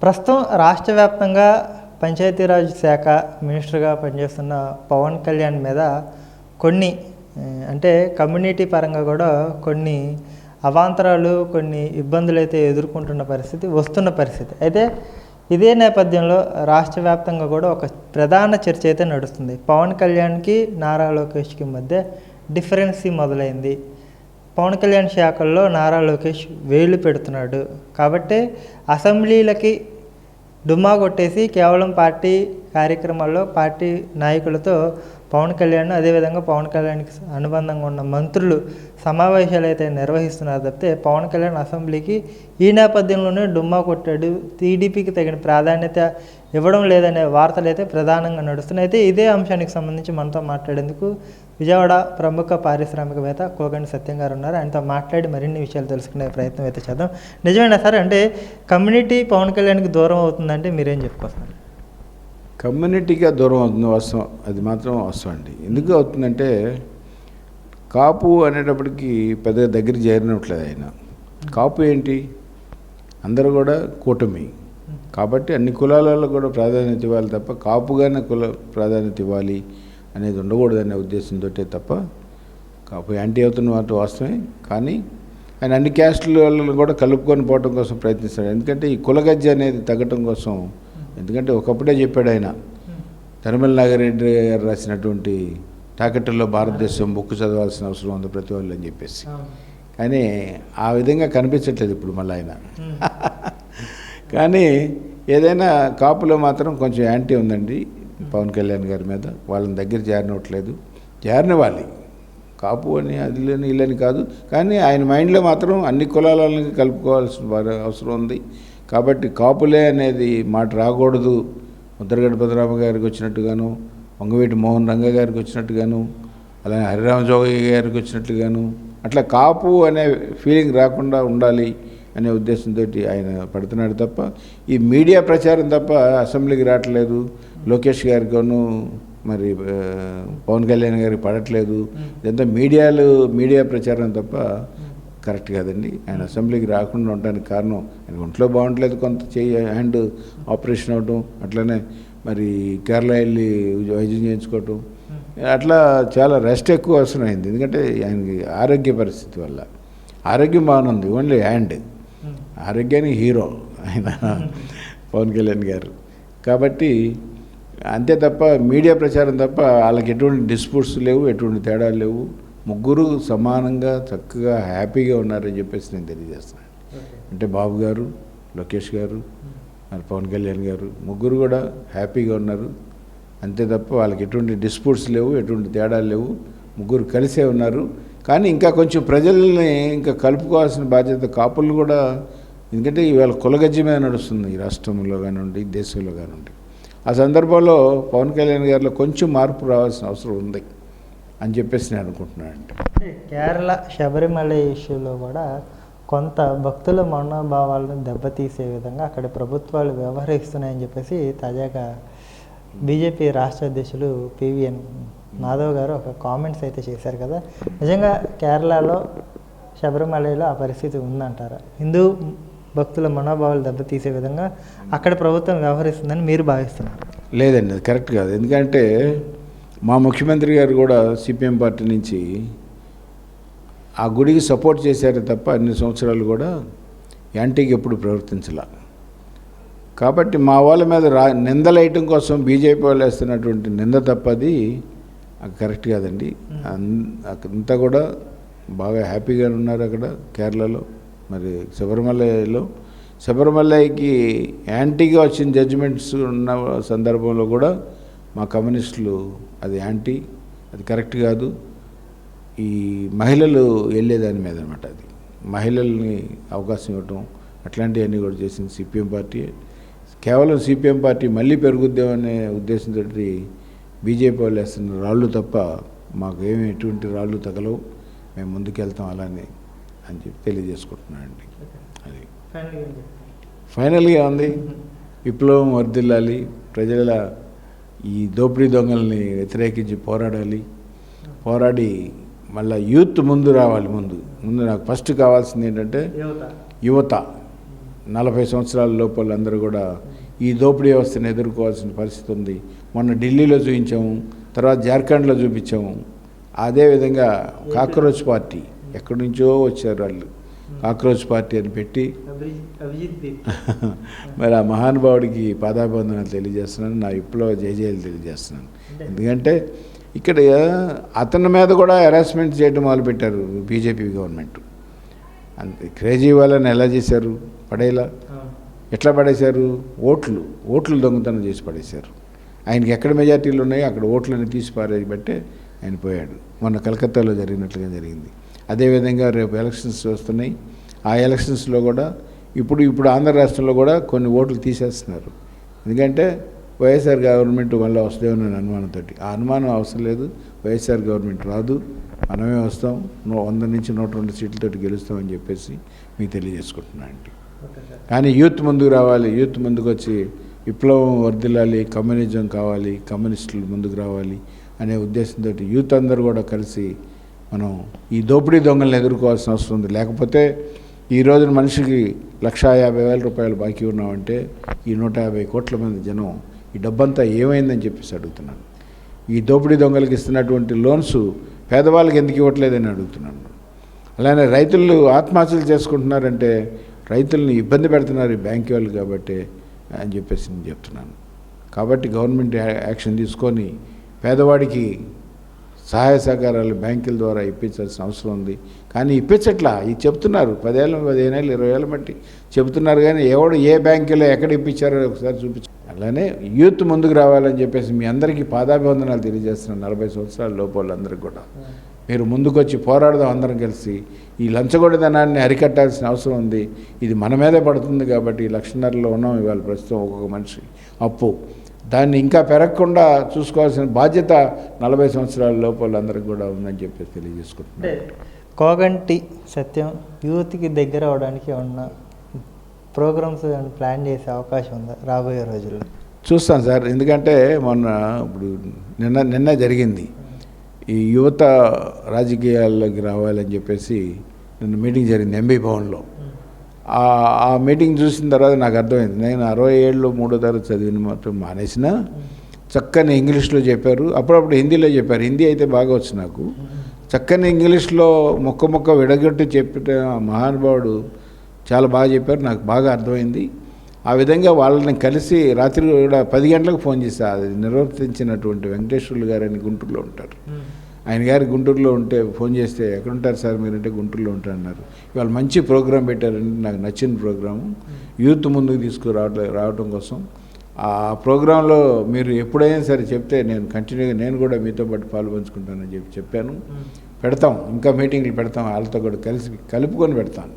ప్రస్తుతం రాష్ట్ర వ్యాప్తంగా పంచాయతీరాజ్ శాఖ మినిస్టర్గా పనిచేస్తున్న పవన్ కళ్యాణ్ మీద కొన్ని అంటే కమ్యూనిటీ పరంగా కూడా కొన్ని అవాంతరాలు కొన్ని ఇబ్బందులు అయితే ఎదుర్కొంటున్న పరిస్థితి వస్తున్న పరిస్థితి అయితే ఇదే నేపథ్యంలో రాష్ట్ర వ్యాప్తంగా కూడా ఒక ప్రధాన చర్చ అయితే నడుస్తుంది. పవన్ కళ్యాణ్కి నారా లోకేష్కి మధ్య డిఫరెన్సీ మొదలైంది. పవన్ కళ్యాణ్ శాఖల్లో నారా లోకేష్ వేలు పెడుతున్నాడు కాబట్టి అసెంబ్లీలకి డుమ్మా కొట్టేసి కేవలం పార్టీ కార్యక్రమాల్లో పార్టీ నాయకులతో పవన్ కళ్యాణ్ అదేవిధంగా పవన్ కళ్యాణ్కి అనుబంధంగా ఉన్న మంత్రులు సమావేశాలు అయితే నిర్వహిస్తున్నారు తప్పితే పవన్ కళ్యాణ్ అసెంబ్లీకి ఈ నేపథ్యంలోనే డుమ్మా కొట్టాడు, టీడీపీకి తగిన ప్రాధాన్యత ఇవ్వడం లేదనే వార్తలు అయితే ప్రధానంగా నడుస్తున్నాయి. అయితే ఇదే అంశానికి సంబంధించి మనతో మాట్లాడేందుకు విజయవాడ ప్రముఖ పారిశ్రామికవేత్త కోగంటి సత్యం గారు ఉన్నారు. ఆయనతో మాట్లాడి మరిన్ని విషయాలు తెలుసుకునే ప్రయత్నం అయితే చేద్దాం. నిజమేనా సార్, అంటే కమ్యూనిటీ పవన్ కళ్యాణ్కి దూరం అవుతుందంటే మీరేం చెప్పుకోస్తారు? కమ్యూనిటీగా దూరం అవుతుంది వాస్తవం, అది మాత్రం వాస్తవం అండి. ఎందుకు అవుతుందంటే కాపు అనేటప్పటికీ పెద్దగా దగ్గర చేరినట్లేదు ఆయన. కాపు ఏంటి, అందరూ కూడా కూటమి కాబట్టి అన్ని కులాలలో కూడా ప్రాధాన్యత ఇవ్వాలి తప్ప కాపుగానే కుల ప్రాధాన్యత ఇవ్వాలి అనేది ఉండకూడదనే ఉద్దేశంతో తప్ప కాపు యాంటీ అవుతున్న మాట వాస్తవమే. కానీ ఆయన అన్ని క్యాస్టులను కూడా కలుపుకొని పోవడం కోసం ప్రయత్నిస్తాడు. ఎందుకంటే ఈ కులగజ్జ అనేది తగ్గటం కోసం. ఎందుకంటే ఒకప్పుడే చెప్పాడు ఆయన, తిరుమల నాగిరెడ్డి గారు రాసినటువంటి తాకట్టులో భారతదేశం బుక్ చదవాల్సిన అవసరం ఉంది ప్రతి వాళ్ళు అని చెప్పేసి. కానీ ఆ విధంగా కనిపించట్లేదు ఇప్పుడు మళ్ళీ ఆయన. కానీ ఏదైనా కాపులో మాత్రం కొంచెం యాంటీ ఉందండి పవన్ కళ్యాణ్ గారి మీద. వాళ్ళని దగ్గర చేరనట్లేదు, చేరనివ్వాలి. కాపు అని అది లేని ఇల్లని కాదు, కానీ ఆయన మైండ్లో మాత్రం అన్ని కులాలని కలుపుకోవాల్సిన అవసరం ఉంది. కాబట్టి కాపులే అనేది మాట రాకూడదు. ముద్రగడ పద్మనాభ గారికి వచ్చినట్టుగాను, వంగవీటి మోహన్ రంగ గారికి వచ్చినట్టుగాను, అలాగే హరిరామ జోగయ్య గారికి వచ్చినట్లుగాను అట్లా కాపు అనే ఫీలింగ్ రాకుండా ఉండాలి అనే ఉద్దేశంతో ఆయన పడుతున్నాడు తప్ప ఈ మీడియా ప్రచారం తప్ప అసెంబ్లీకి రావట్లేదు. లోకేష్ గారికిను మరి పవన్ కళ్యాణ్ గారికి పడట్లేదు. ఇదంతా మీడియా ప్రచారం తప్ప కరెక్ట్ కాదండి. ఆయన అసెంబ్లీకి రాకుండా ఉండడానికి కారణం ఆయన ఒంట్లో బాగుండలేదు, కొంత హ్యాండ్ ఆపరేషన్ అవటం, అట్లనే మరి కేరళ వెళ్ళి వైద్యం చేయించుకోవటం, అట్లా చాలా రెస్ట్ ఎక్కువ అవసరమైంది. ఎందుకంటే ఆయనకి ఆరోగ్య పరిస్థితి వల్ల. ఆరోగ్యం బాగుంది, ఓన్లీ హ్యాండ్. ఆరోగ్యానికి హీరో ఆయన పవన్ కళ్యాణ్ గారు. కాబట్టి అంతే తప్ప మీడియా ప్రచారం తప్ప వాళ్ళకి ఎటువంటి డిస్ప్యూట్స్ లేవు, ఎటువంటి తేడాలు లేవు. ముగ్గురు సమానంగా చక్కగా హ్యాపీగా ఉన్నారని చెప్పేసి నేను తెలియజేస్తున్నాను. అంటే బాబు గారు, లోకేష్ గారు, మరి పవన్ కళ్యాణ్ గారు ముగ్గురు కూడా హ్యాపీగా ఉన్నారు. అంతే తప్ప వాళ్ళకి ఎటువంటి డిస్ప్యూట్స్ లేవు, ఎటువంటి తేడాలు లేవు. ముగ్గురు కలిసే ఉన్నారు. కానీ ఇంకా కొంచెం ప్రజల్ని ఇంకా కలుపుకోవాల్సిన బాధ్యత కాపులు కూడా. ఎందుకంటే ఇవాళ కులగజ్జ మీద నడుస్తుంది ఈ రాష్ట్రంలో కానివ్వండి, దేశంలో కానివ్వండి. ఆ సందర్భంలో పవన్ కళ్యాణ్ గారిలో కొంచెం మార్పు రావాల్సిన అవసరం ఉంది అని చెప్పేసి నేను అనుకుంటున్నానండి. కేరళ శబరిమల ఇష్యూలో కూడా కొంత భక్తుల మనోభావాలను దెబ్బతీసే విధంగా అక్కడ ప్రభుత్వాలు వ్యవహరిస్తున్నాయని చెప్పేసి తాజాగా బీజేపీ రాష్ట్ర అధ్యక్షులు పివిఎన్ మాధవ్ గారు ఒక కామెంట్స్ అయితే చేశారు కదా. నిజంగా కేరళలో శబరిమలలో ఆ పరిస్థితి ఉందంటారా? హిందూ భక్తుల మనోభావాలు దెబ్బతీసే విధంగా అక్కడ ప్రభుత్వం వ్యవహరిస్తుందని మీరు భావిస్తున్నారు? లేదండి, అది కరెక్ట్ కాదు. ఎందుకంటే మా ముఖ్యమంత్రి గారు కూడా సిపిఎం పార్టీ నుంచి ఆ గుడికి సపోర్ట్ చేశారు తప్ప అన్ని సంవత్సరాలు కూడా యాంటీకి ఎప్పుడు ప్రవర్తించాల. కాబట్టి మా వాళ్ళ మీద నిందలేయటం కోసం బీజేపీ వాళ్ళు వేస్తున్నటువంటి నింద తప్పది కరెక్ట్ కాదండి. అంతా కూడా బాగా హ్యాపీగా ఉన్నారు అక్కడ కేరళలో. మరి శబరిమలకి యాంటీగా వచ్చిన జడ్జిమెంట్స్ ఉన్న సందర్భంలో కూడా మా కమ్యూనిస్టులు అది యాంటీ, అది కరెక్ట్ కాదు. ఈ మహిళలు వెళ్ళేదాని మీద అనమాట, అది మహిళల్ని అవకాశం ఇవ్వటం అట్లాంటివన్నీ కూడా చేసింది సిపిఎం పార్టీ. కేవలం సిపిఎం పార్టీ మళ్ళీ పెరుగుద్దామనే ఉద్దేశంతో బీజేపీ వాళ్ళు వేస్తున్న రాళ్ళు తప్ప మాకు ఏమి ఎటువంటి రాళ్ళు తగలవు, మేము ముందుకెళ్తాం అలానే అని చెప్పి తెలియజేసుకుంటున్నానండి. అది ఫైనల్గా ఉంది. విప్లవం వర్ధిల్లాలి, ప్రజల ఈ దోపిడీ దొంగల్ని వ్యతిరేకించి పోరాడి మళ్ళీ యూత్ ముందు రావాలి. ముందు నాకు ఫస్ట్ కావాల్సింది ఏంటంటే యువత. 40 సంవత్సరాల లోపల అందరూ కూడా ఈ దోపిడీ వ్యవస్థను ఎదుర్కోవాల్సిన పరిస్థితి ఉంది. మొన్న ఢిల్లీలో చూపించాము, తర్వాత జార్ఖండ్లో చూపించాము. అదేవిధంగా కాక్రోచ్ పార్టీ ఎక్కడి నుంచో వచ్చారు వాళ్ళు, కాక్రోచ్ పార్టీ అని పెట్టి మరి ఆ మహానుభావుడికి పాదాభివందనాలు తెలియజేస్తున్నాను, నా విప్లవ జయజయలు తెలియజేస్తున్నాను. ఎందుకంటే ఇక్కడ అతని మీద కూడా హెరాస్మెంట్ చేయడం మొదలుపెట్టారు బీజేపీ గవర్నమెంట్. అంతే క్రేజీ వాళ్ళని ఎలా చేశారు, పడేలా ఎట్లా పడేశారు, ఓట్లు దొంగతనం చేసి పడేశారు. ఆయనకి ఎక్కడ మెజార్టీలు ఉన్నాయో అక్కడ ఓట్లని తీసి పారేయబట్టే ఆయన పోయాడు. మొన్న కలకత్తాలో జరిగినట్లుగా జరిగింది. అదేవిధంగా రేపు ఎలక్షన్స్ వస్తున్నాయి. ఆ ఎలక్షన్స్లో కూడా ఇప్పుడు ఆంధ్ర రాష్ట్రంలో కూడా కొన్ని ఓట్లు తీసేస్తున్నారు. ఎందుకంటే వైఎస్ఆర్ గవర్నమెంట్ వల్ల వస్తుందేమో అనుమానంతో. ఆ అనుమానం అవసరం లేదు, వైఎస్ఆర్ గవర్నమెంట్ రాదు, మనమే వస్తాం, 100 నుంచి 102 సీట్లతో గెలుస్తామని చెప్పేసి మీకు తెలియజేసుకుంటున్నాను అండి. కానీ యూత్ ముందుకు రావాలి, యూత్ ముందుకు వచ్చి విప్లవం వర్ధిల్లాలి, కమ్యూనిజం కావాలి, కమ్యూనిస్టులు ముందుకు రావాలి అనే ఉద్దేశంతో యూత్ అందరూ కూడా కలిసి మనం ఈ దోపిడీ దొంగలను ఎదుర్కోవాల్సిన అవసరం ఉంది. లేకపోతే ఈ రోజున మనిషికి 1,50,000 రూపాయలు బాకీ ఉన్నామంటే ఈ 150 కోట్ల మంది జనం ఈ డబ్బంతా ఏమైందని చెప్పేసి అడుగుతున్నాను. ఈ దోపిడీ దొంగలకి ఇస్తున్నటువంటి లోన్స్ పేదవాళ్ళకి ఎందుకు ఇవ్వట్లేదని అడుగుతున్నాను. అలానే రైతులు ఆత్మహత్యలు చేసుకుంటున్నారంటే రైతుల్ని ఇబ్బంది పెడుతున్నారు ఈ బ్యాంక్ వాళ్ళు కాబట్టి అని చెప్పేసి నేను చెప్తున్నాను. కాబట్టి గవర్నమెంట్ యాక్షన్ తీసుకొని పేదవాడికి సహాయ సహకారాలు బ్యాంకుల ద్వారా ఇప్పించాల్సిన అవసరం ఉంది. కానీ ఇప్పించట్లా, ఇది చెప్తున్నారు 10 ఏళ్ళు 15 ఏళ్ళు 20 ఏళ్ళ బట్టి చెబుతున్నారు. కానీ ఏ బ్యాంకులో ఎక్కడ ఇప్పించారో ఒకసారి చూపించారు. అలానే యూత్ ముందుకు రావాలని చెప్పేసి మీ అందరికీ పాదాభివందనాలు తెలియజేస్తున్నాను. 40 సంవత్సరాల లోపు వాళ్ళందరికీ కూడా మీరు ముందుకొచ్చి పోరాడదాం, అందరం కలిసి ఈ లంచగొండితనాన్ని అరికట్టాల్సిన అవసరం ఉంది. ఇది మన మీదే పడుతుంది కాబట్టి 1,50,000లో ఉన్నాం ఇవాళ ప్రస్తుతం ఒక్కొక్క మనిషి అప్పు. దాన్ని ఇంకా పెరగకుండా చూసుకోవాల్సిన బాధ్యత 40 సంవత్సరాల లోపల అందరికి కూడా ఉందని చెప్పేసి తెలియజేసుకుంటున్నాను. కోగంటి సత్యం యూత్కి దగ్గర అవడానికి ఏమన్నా ప్రోగ్రామ్స్ ప్లాన్ చేసే అవకాశం ఉందా రాబోయే రోజుల్లో? చూస్తాను సార్. ఎందుకంటే మొన్న ఇప్పుడు నిన్న జరిగింది ఈ యువత రాజకీయాల్లోకి రావాలని చెప్పేసి నిన్న మీటింగ్ జరిగింది ఎంబీ భవన్లో. ఆ మీటింగ్ చూసిన తర్వాత నాకు అర్థమైంది. నేను 60 ఏళ్ళు 3వ తరగతి చదివిన మాత్రం మానేసిన చక్కని ఇంగ్లీష్లో చెప్పారు, అప్పుడప్పుడు హిందీలో చెప్పారు. హిందీ అయితే బాగా వచ్చు నాకు. చక్కని ఇంగ్లీష్లో మొక్క విడగొట్టి చెప్పిన మహానుభావుడు చాలా బాగా చెప్పారు, నాకు బాగా అర్థమైంది. ఆ విధంగా వాళ్ళని కలిసి రాత్రి కూడా 10 గంటలకు ఫోన్ చేశా. అది నిర్వర్తించినటువంటి వెంకటేశ్వర్లు గారు అని గుంటూరులో ఉంటారు. ఆయన గారు గుంటూరులో ఉంటే ఫోన్ చేస్తే ఎక్కడుంటారు సార్ మీరంటే గుంటూరులో ఉంటారన్నారు. ఇవాళ మంచి ప్రోగ్రాం పెట్టారండి, నాకు నచ్చిన ప్రోగ్రాము. యూత్ ముందుకు రావటం కోసం ఆ ప్రోగ్రాంలో మీరు ఎప్పుడైనా సరే చెప్తే నేను కంటిన్యూగా నేను కూడా మీతో పాటు పాల్పంచుకుంటానని చెప్పాను. పెడతాం, ఇంకా మీటింగ్లు పెడతాం, వాళ్ళతో కూడా కలుపుకొని పెడతాను.